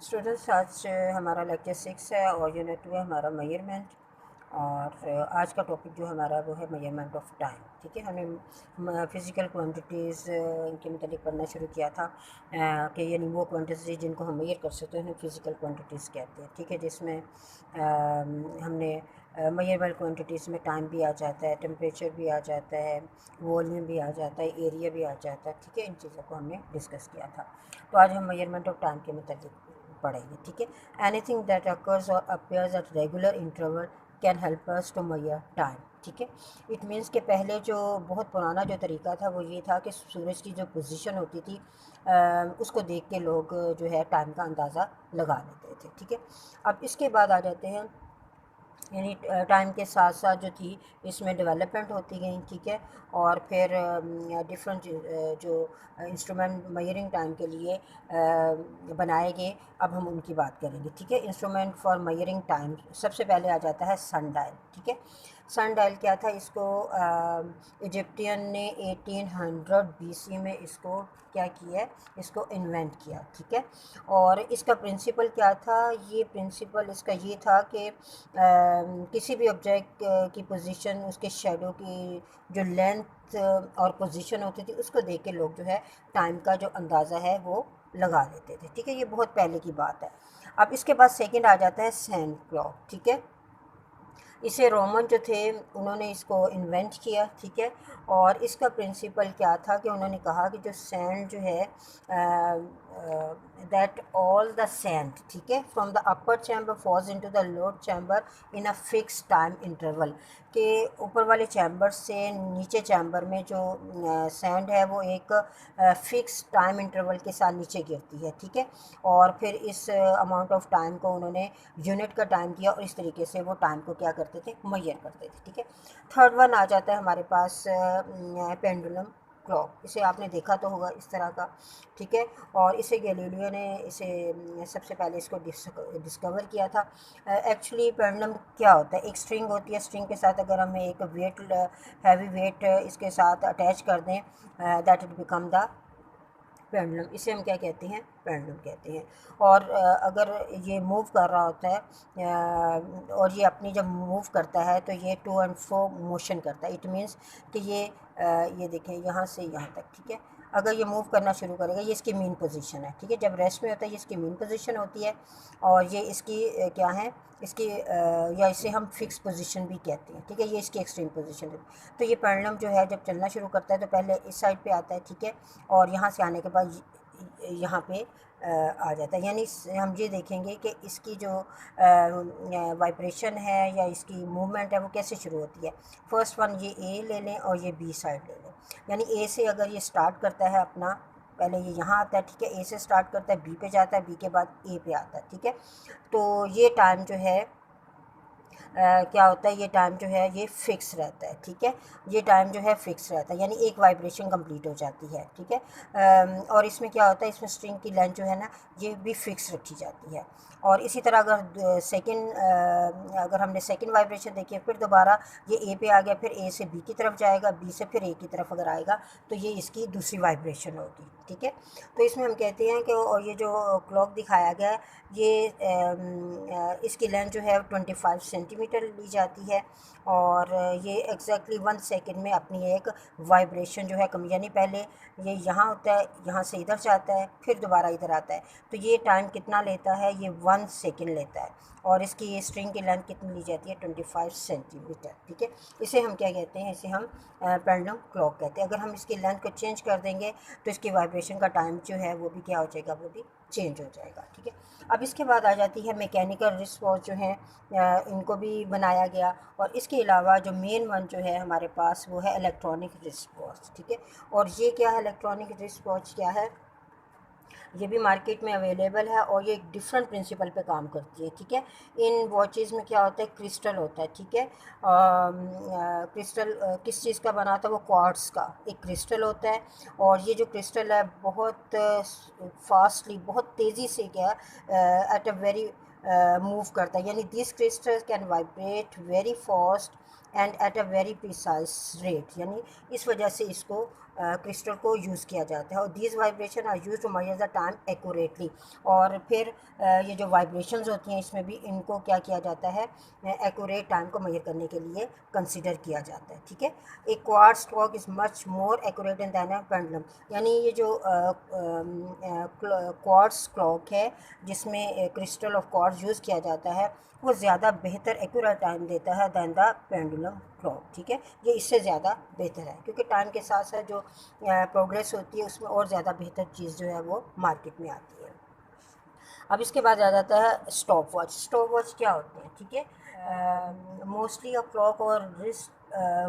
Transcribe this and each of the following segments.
Students आज हमारा lecture 6 है और यूनिट 2 है हमारा मेजरमेंट। और आज का टॉपिक जो हमारा वो है मेजरमेंट ऑफ टाइम। ठीक है, हमने फ़िज़िकल क्वांटिटीज़ के मतलब पढ़ना शुरू किया था कि यानी वो क्वांटिटीज़ जिनको हम मेजर कर सकते हैं उन्हें फ़िज़िकल क्वांटिटीज़ कहते हैं। ठीक है, जिसमें हमने मेजरेबल क्वांटिटीज़ में टाइम भी आ जाता है, टेम्परेचर भी आ जाता है, वॉल्यूम भी आ जाता है, एरिया भी आ जाता है। ठीक है, इन चीज़ों को हमने डिस्कस किया था। तो आज हम मेजरमेंट ऑफ टाइम के मतलब पढ़ेंगे। ठीक है, anything that occurs or appears at regular interval can help us to measure time. ठीक है, इट मीन्स कि पहले जो बहुत पुराना जो तरीका था वो ये था कि सूरज की जो पोजीशन होती थी उसको देख के लोग जो है टाइम का अंदाज़ा लगा लेते थे। ठीक है, अब इसके बाद आ जाते हैं यानी टाइम के साथ साथ जो थी इसमें डेवलपमेंट होती गई। ठीक है, और फिर डिफरेंट जो इंस्ट्रूमेंट मेजरिंग टाइम के लिए बनाए गए, अब हम उनकी बात करेंगे। ठीक है, इंस्ट्रूमेंट फॉर मेजरिंग टाइम सबसे पहले आ जाता है सन डायल। ठीक है, सन डायल क्या था, इसको इजिप्टियन ने 1800 BC में इसको क्या किया है, इसको इन्वेंट किया। ठीक है, और इसका प्रिंसिपल क्या था, ये प्रिंसिपल इसका ये था कि किसी भी ऑब्जेक्ट की पोजीशन, उसके शेडो की जो लेंथ और पोजीशन होती थी उसको देख के लोग जो है टाइम का जो अंदाज़ा है वो लगा लेते थे। ठीक है, ये बहुत पहले की बात है। अब इसके बाद सेकंड आ जाता है सैंड क्लॉक। ठीक है, इसे रोमन जो थे उन्होंने इसको इन्वेंट किया। ठीक है, और इसका प्रिंसिपल क्या था कि उन्होंने कहा कि जो सैंड जो है दैट ऑल द सैंड, ठीक है, from the upper chamber falls into the lower chamber in a fix time interval, के ऊपर वाले चैम्बर से नीचे चैम्बर में जो सैंड है वो एक फिक्स टाइम इंटरवल के साथ नीचे गिरती है। ठीक है, और फिर इस अमाउंट ऑफ टाइम को उन्होंने यूनिट का टाइम दिया और इस तरीके से वो टाइम को क्या करते थे, मेजर करते थे। ठीक है, थर्ड वन आ जाता है हमारे पास पेंडुलम क्लॉक। इसे आपने देखा तो होगा इस तरह का। ठीक है, और इसे गैलीलियो ने इसे सबसे पहले इसको डिस्कवर किया था। एक्चुअली पेंडुलम क्या होता है, एक स्ट्रिंग होती है, स्ट्रिंग के साथ अगर हमें एक वेट, हैवी वेट इसके साथ अटैच कर दें, that it become the pendulum. इसे हम क्या कहते हैं, पेंडुलम कहते हैं। और अगर ये मूव कर रहा होता है और ये अपनी जब मूव करता है तो ये टू एंड फ्रो मोशन करता है। इट मीन्स कि ये देखें यहाँ से यहाँ तक। ठीक है, अगर ये मूव करना शुरू करेगा, ये इसकी मीन पोजीशन है। ठीक है, जब रेस्ट में होता है ये इसकी मीन पोजीशन होती है, और ये इसकी क्या है, इसकी या इसे हम फिक्स पोजीशन भी कहते हैं। ठीक है, ये इसकी एक्सट्रीम पोजीशन है। तो ये पेंडुलम जो है जब चलना शुरू करता है तो पहले इस साइड पे आता है। ठीक है, और यहाँ से आने के बाद यहाँ पे आ जाता है। यानी हम ये देखेंगे कि इसकी जो वाइब्रेशन है या इसकी मूवमेंट है वो कैसे शुरू होती है। फर्स्ट वन ये ए ले लें और ये बी साइड ले लें। यानी ए से अगर ये स्टार्ट करता है अपना, पहले ये यहाँ आता है। ठीक है, ए से स्टार्ट करता है, बी पे जाता है, बी के बाद ए पे आता है। ठीक है, तो ये टाइम जो है क्या होता है, ये टाइम जो है ये फिक्स रहता है। ठीक है, ये टाइम जो है फिक्स रहता है, यानी एक वाइब्रेशन कंप्लीट हो जाती है। ठीक है, और इसमें क्या होता है, इसमें स्ट्रिंग की लेंथ जो है ना ये भी फिक्स रखी जाती है। और इसी तरह अगर हमने सेकंड वाइब्रेशन देखी, फिर दोबारा ये ए पे आ गया, फिर ए से बी की तरफ जाएगा, बी से फिर ए की तरफ अगर आएगा तो ये इसकी दूसरी वाइब्रेशन होगी। ठीक है, तो इसमें हम कहते हैं कि और ये जो क्लॉक दिखाया गया है ये इसकी लेंथ जो है 25 सेंटीमीटर ली जाती है, और ये एग्जैक्टली 1 सेकंड में अपनी एक वाइब्रेशन जो है कम, यानी पहले ये यहाँ होता है, यहाँ से इधर जाता है, फिर दोबारा इधर आता है। तो ये टाइम कितना लेता है, ये 1 सेकंड लेता है, और इसकी ये स्ट्रिंग की लेंथ कितनी ली जाती है, 25 सेंटीमीटर। ठीक है, इसे हम क्या कहते हैं, इसे हम पेंडुलम क्लॉक कहते हैं। अगर हम इसकी लेंथ को चेंज कर देंगे तो इसकी वाइब्रेशन का टाइम जो है वो भी क्या हो जाएगा, वो भी चेंज हो जाएगा। ठीक है, अब इसके बाद आ जाती है मैकेनिकल रिस्ट वॉच जो हैं, इनको भी बनाया गया। और इसके अलावा जो मेन वन जो है हमारे पास वो है इलेक्ट्रॉनिक रिस्ट वॉच। ठीक है, और ये क्या है, इलेक्ट्रॉनिक रिस्ट वॉच क्या है, ये भी मार्केट में अवेलेबल है और ये एक डिफरेंट प्रिंसिपल पे काम करती है। ठीक है, इन वॉचेस में क्या होता है, क्रिस्टल होता है। ठीक है, क्रिस्टल किस चीज़ का बना था, वो क्वार्ट्स का एक क्रिस्टल होता है, और ये जो क्रिस्टल है बहुत फास्टली, बहुत तेज़ी से क्या एट अ वेरी मूव करता है। यानी this crystal can vibrate very fast and at a very precise rate, यानी इस वजह से इसको क्रिस्टल को यूज़ किया जाता है। और these vibration are use to measure the time accurately. और फिर ये जो वाइब्रेशंस होती हैं इसमें भी इनको क्या किया जाता है, एक्यूरेट टाइम को मेजर करने के लिए कंसिडर किया जाता है। ठीक है, एक quartz clock is much more accurate then a pendulum. यानी ये जो क्वार्ट्ज क्लॉक है जिसमें क्रिस्टल ऑफ क्वार्ट्ज यूज़ किया जाता है वो ज़्यादा बेहतर एक्यूरेट टाइम देता है दैन द पेंडुलम क्लॉक। ठीक है, ये इससे ज़्यादा बेहतर है क्योंकि टाइम के साथ साथ जो प्रोग्रेस होती है उसमें और ज़्यादा बेहतर चीज़ जो है वो मार्केट में आती है। अब इसके बाद आ जाता है स्टॉप वॉच। स्टॉप वॉच क्या होते हैं? ठीक है, mostly a clock or wrist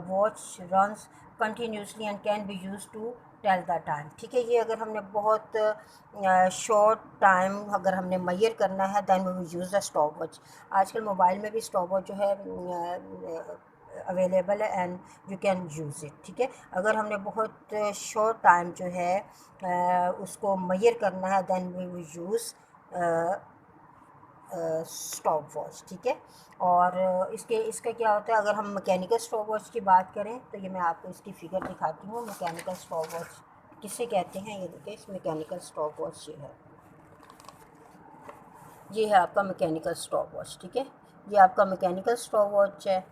watch runs continuously and can be use to tell the time. ठीक है, ये अगर हमने बहुत शॉर्ट टाइम अगर हमने मैयर करना है then we will use the stopwatch. आजकल मोबाइल में भी स्टॉप वॉच जो है अवेलेबल है and you can use it. ठीक है, अगर हमने बहुत शॉर्ट टाइम जो है उसको मैयर करना है then we will use stopwatch. ठीक है, और इसका क्या होता है, अगर हम मैकेनिकल स्टॉप वॉच की बात करें तो ये मैं आपको इसकी फिगर दिखाती हूँ। मैकेनिकल स्टॉप वॉच किसे कहते हैं, ये देखिए इस मैकेनिकल स्टॉप वॉच ये है आपका मैकेनिकल स्टॉप वॉच। ठीक है, ये आपका मैकेनिकल स्टॉप वॉच है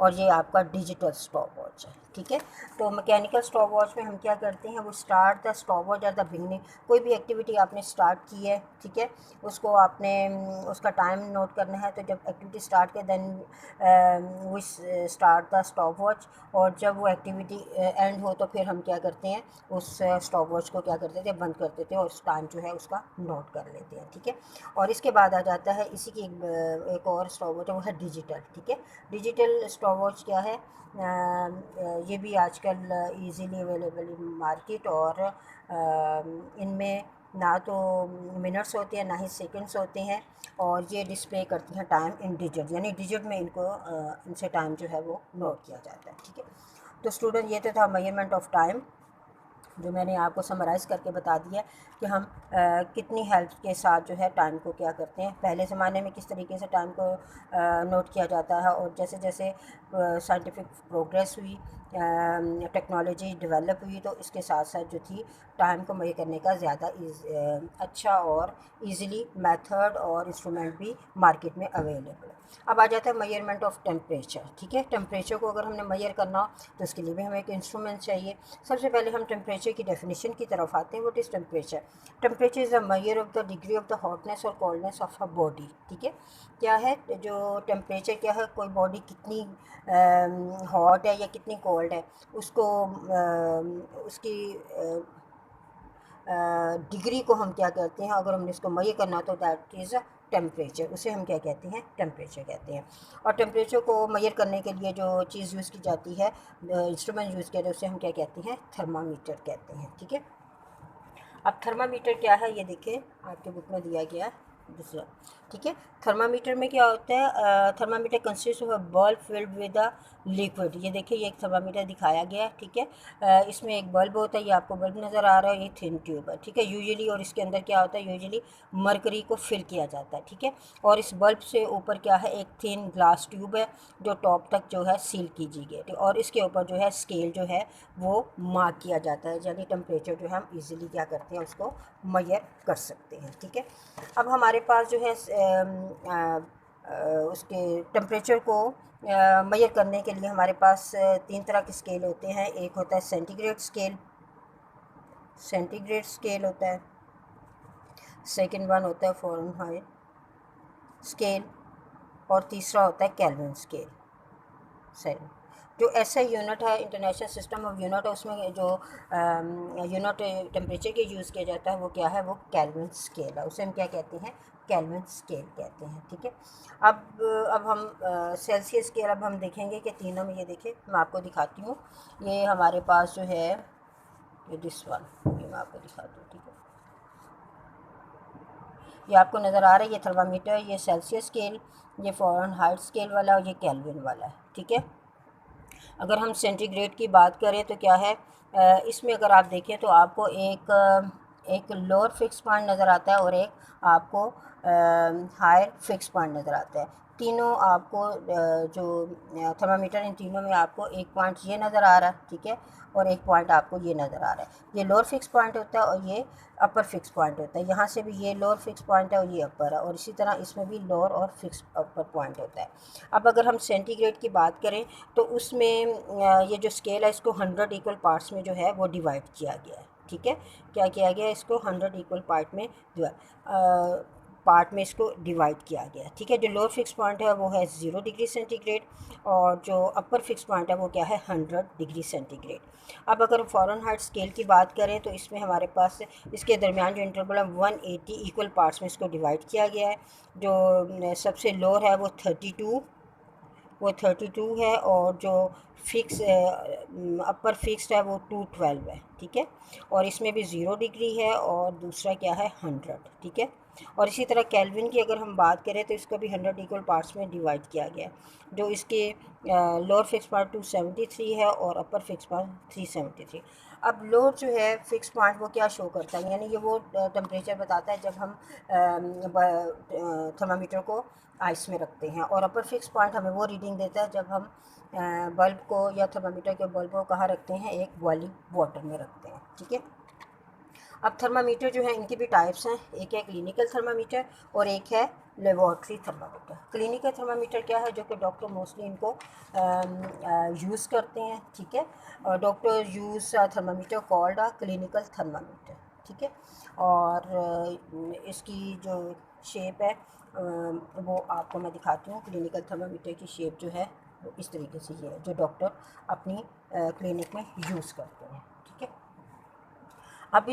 और ये आपका डिजिटल स्टॉप वॉच है। ठीक है, तो मैकेनिकल स्टॉप वॉच में हम क्या करते हैं, वो start the stop watch at the beginning. कोई भी एक्टिविटी आपने स्टार्ट की है, ठीक है, उसको आपने उसका टाइम नोट करना है, तो जब एक्टिविटी स्टार्ट के then we start the stopwatch. और जब वो एक्टिविटी एंड हो तो फिर हम क्या करते हैं, उस स्टॉप वॉच को क्या करते थे, बंद कर देते हैं और उस टाइम जो है उसका नोट कर लेते हैं। ठीक है, और इसके बाद आ जाता है इसी की एक और स्टॉप वॉच है, वो है डिजिटल। ठीक है, डिजिटल स्टॉप वॉच क्या है, ये भी आजकल इजीली अवेलेबल इन मार्केट और इनमें ना तो मिनट्स होते हैं ना ही सेकंड्स होते हैं और ये डिस्प्ले करती हैं टाइम इन डिजिट, यानी डिजिट में इनको इनसे टाइम जो है वो नोट किया जाता है। ठीक है, तो स्टूडेंट ये तो था मेजरमेंट ऑफ टाइम जो मैंने आपको समराइज़ करके बता दिया कि हम कितनी हेल्प के साथ जो है टाइम को क्या करते हैं। पहले ज़माने में किस तरीके से टाइम को नोट किया जाता है और जैसे जैसे साइंटिफिक प्रोग्रेस हुई, टेक्नोलॉजी डेवलप हुई, तो इसके साथ साथ जो थी टाइम को मेजर करने का ज़्यादा अच्छा और इजीली मेथड और इंस्ट्रूमेंट भी मार्केट में अवेलेबल है। अब आ जाता है मेजरमेंट ऑफ टेम्परेचर। ठीक है, टेम्परेचर को अगर हमने मेजर करना हो तो उसके लिए भी हमें एक इंस्ट्रूमेंट चाहिए। सबसे पहले हम टेम्परेचर की डेफिनेशन की तरफ आते हैं। What is temperature? Temperature is the measure of the degree of the hotness और कोल्डनेस ऑफ अ बॉडी। ठीक है, क्या है जो टेम्परेचर क्या है, कोई बॉडी कितनी हॉट है या कितनी कोल्ड है उसको उसकी डिग्री को हम क्या कहते हैं, अगर हमने इसको मेजर करना तो दैट इज़ टेम्परेचर, उसे हम क्या कहते हैं, टेम्परेचर कहते हैं। और टेम्परेचर को मेजर करने के लिए जो चीज़ यूज़ की जाती है, इंस्ट्रूमेंट यूज़ किया जाता है, उसे हम क्या कहते हैं, थर्मामीटर कहते हैं। ठीक है, अब थर्मामीटर क्या है ये देखिए आपके बुक में दिया गया है दूसरा। ठीक है, थर्मामीटर में क्या होता है, thermometer consist of a bulb filled with a liquid. ये देखिए ये एक थर्मामीटर दिखाया गया है। ठीक है, इसमें एक बल्ब होता है, ये आपको बल्ब नज़र आ रहा है, ये थिन ट्यूब है। ठीक है, यूजुअली और इसके अंदर क्या होता है, यूजुअली मरकरी को फिल किया जाता है। ठीक है, और इस बल्ब से ऊपर क्या है, एक थिन ग्लास ट्यूब है जो टॉप तक जो है सील कीजिए गई, और इसके ऊपर जो है स्केल जो है वो मार्क किया जाता है, यानी टेम्परेचर जो है हम इजीली क्या करते हैं, उसको मेजर कर सकते हैं। ठीक है, अब हमारे पास जो है उसके टेम्परेचर को मेजर करने के लिए हमारे पास तीन तरह के स्केल होते हैं। एक होता है सेंटीग्रेड स्केल, सेंटीग्रेड स्केल होता है। सेकंड वन होता है फ़ारेनहाइट स्केल और तीसरा होता है केल्विन स्केल। सही, जो ऐसा यूनिट है इंटरनेशनल सिस्टम ऑफ यूनिट है, उसमें जो यूनिट टेम्परेचर के यूज़ किया जाता है वो क्या है, वो केल्विन स्केल है, उसे हम क्या कहते हैं, केल्विन स्केल कहते हैं। ठीक है, अब हम सेल्सियस स्केल अब हम देखेंगे कि तीनों में, ये देखिए मैं आपको दिखाती हूँ, ये हमारे पास जो है ये दिस वन, ये मैं आपको दिखाती हूँ। ठीक है, ये आपको नज़र आ रहा है, ये थर्मामीटर, ये सेल्सियस स्केल, ये फ़ारेनहाइट स्केल वाला और ये केल्विन वाला है। ठीक है, अगर हम सेंटीग्रेड की बात करें तो क्या है, इसमें अगर आप देखें तो आपको एक एक लोअर फिक्स पॉइंट नज़र आता है और एक आपको हायर फिक्स पॉइंट नज़र आता है। तीनों आपको जो थर्मामीटर, इन तीनों में आपको एक पॉइंट ये नज़र आ रहा है, ठीक है, और एक पॉइंट आपको ये नज़र आ रहा है। ये लोअर फिक्स पॉइंट होता है और ये अपर फिक्स पॉइंट होता है। यहाँ से भी ये लोअर फिक्स पॉइंट है और ये अपर है, और इसी तरह इसमें भी लोअर और फिक्स अपर पॉइंट होता है। अब अगर हम सेंटीग्रेड की बात करें तो उसमें ये जो स्केल है इसको 100 इक्वल पार्ट्स में जो है वो डिवाइड किया गया है, ठीक है। क्या किया गया है, इसको 100 इक्वल पार्ट में इसको डिवाइड किया गया, ठीक है। जो लोअर फिक्स पॉइंट है वो है 0 डिग्री सेंटीग्रेड और जो अपर फिक्स पॉइंट है वो क्या है, 100 डिग्री सेंटीग्रेड। अब अगर फ़ारेनहाइट स्केल की बात करें तो इसमें हमारे पास इसके दरमियान जो इंटरवल है 180 इक्वल पार्ट्स में इसको डिवाइड किया गया है। जो सबसे लोअर है वो 32 है और जो फिक्स अपर फिक्स्ड है वो 212 है, ठीक है। और इसमें भी 0 डिग्री है और दूसरा क्या है 100, ठीक है। और इसी तरह केल्विन की अगर हम बात करें तो इसको भी 100 इक्वल पार्ट्स में डिवाइड किया गया है। जो इसके लोअर फिक्स पॉइंट 273 है और अपर फिक्स पॉइंट 373। अब लोअर जो है फिक्स पॉइंट वो क्या शो करता है, यानी ये वो टेम्परेचर बताता है जब हम थर्मामीटर को आइस में रखते हैं, और अपर फिक्स पॉइंट हमें वो रीडिंग देता है जब हम बल्ब को या थर्मामीटर के बल्ब को कहाँ रखते हैं, एक बॉइलिंग वाटर में रखते हैं, ठीक है। अब थर्मामीटर जो है इनकी भी टाइप्स हैं, एक है क्लिनिकल थर्मामीटर और एक है लेबॉर्ट्री थर्मामीटर। क्लिनिकल थर्मामीटर क्या है, जो कि डॉक्टर मोस्टली इनको यूज़ करते हैं, ठीक है। Doctor use thermometer called clinical thermometer, ठीक है। और इसकी जो शेप है वो आपको मैं दिखाती हूँ। क्लिनिकल थर्मामीटर की शेप जो है वो इस तरीके से ये है, जो डॉक्टर अपनी क्लिनिक में यूज़ करते हैं, ठीक है। अब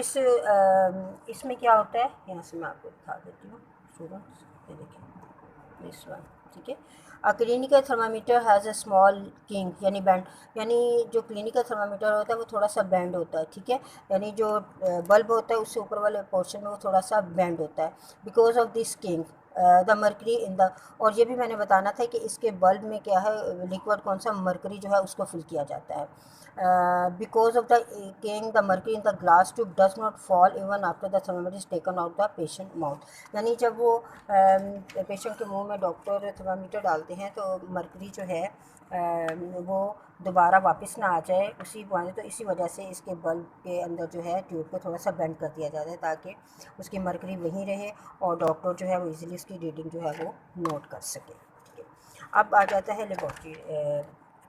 इसमें क्या होता है, यहाँ से मैं आपको दिखा देती हूँ स्टूडेंट्स, ये देखिए दिस वन, ठीक है। Clinical thermometer has a small king यानी बैंड, यानी जो क्लिनिकल थर्मामीटर होता है वो थोड़ा सा बैंड होता है, ठीक है। यानी जो बल्ब होता है उससे ऊपर वाले पोर्शन में वो थोड़ा सा बैंड होता है, because of this king the mercury in the, और ये भी मैंने बताना था कि इसके बल्ब में क्या है, लिक्विड कौन सा, मरकरी जो है उसको फिल किया जाता है। Because of the king the mercury in the glass tube does not fall even after the thermometer is taken out the patient mouth, यानी जब वो पेशेंट के मुंह में डॉक्टर थर्मामीटर डालते हैं तो मरकरी जो है वो दोबारा वापस ना आ जाए उसी पॉइंट, तो इसी वजह से इसके बल्ब के अंदर जो है ट्यूब को थोड़ा सा बेंड कर दिया जाता है ताकि उसकी मरकरी वहीं रहे और डॉक्टर जो है वो इजीली उसकी रीडिंग जो है वो नोट कर सके, ठीक है। अब आ जाता है लेबॉर्ट्री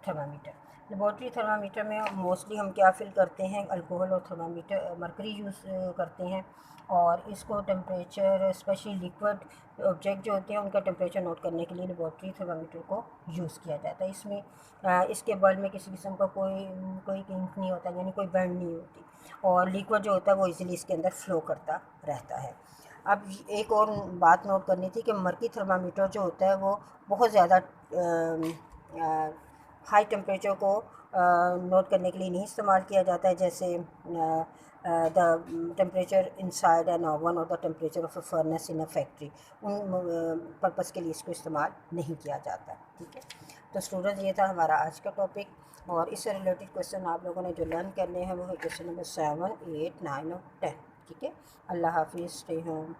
थर्मामीटर। लेबॉर्ट्री थर्मामीटर में मोस्टली हम क्या फिल करते हैं, अल्कोहल और थर्मामीटर मरकरी यूज़ करते हैं, और इसको टेम्परेचर स्पेशली लिक्विड ऑब्जेक्ट जो होते हैं उनका टेम्परेचर नोट करने के लिए लेबॉर्ट्री थर्मामीटर को यूज़ किया जाता है। इसमें इसके बल्ब में किसी किस्म का कोई किंक नहीं होता, यानी कोई बेंड नहीं होती, और लिक्विड जो होता है वो इजीली इसके अंदर फ्लो करता रहता है। अब एक और बात नोट करनी थी कि मरकी थर्मामीटर जो होता है वो बहुत ज़्यादा हाई टेम्परेचर को नोट करने के लिए नहीं इस्तेमाल किया जाता है, जैसे the temperature inside an oven और the temperature of a furnace in a factory, उन पर्पज़ के लिए इसको इस्तेमाल नहीं किया जाता, ठीक है। तो स्टूडेंट्स ये था हमारा आज का टॉपिक, और इससे रिलेटेड क्वेश्चन आप लोगों ने जो लर्न करने हैं वो है क्वेश्चन नंबर 7, 8, 9 और 10, ठीक है। अल्लाह हाफिज़, स्टे होम।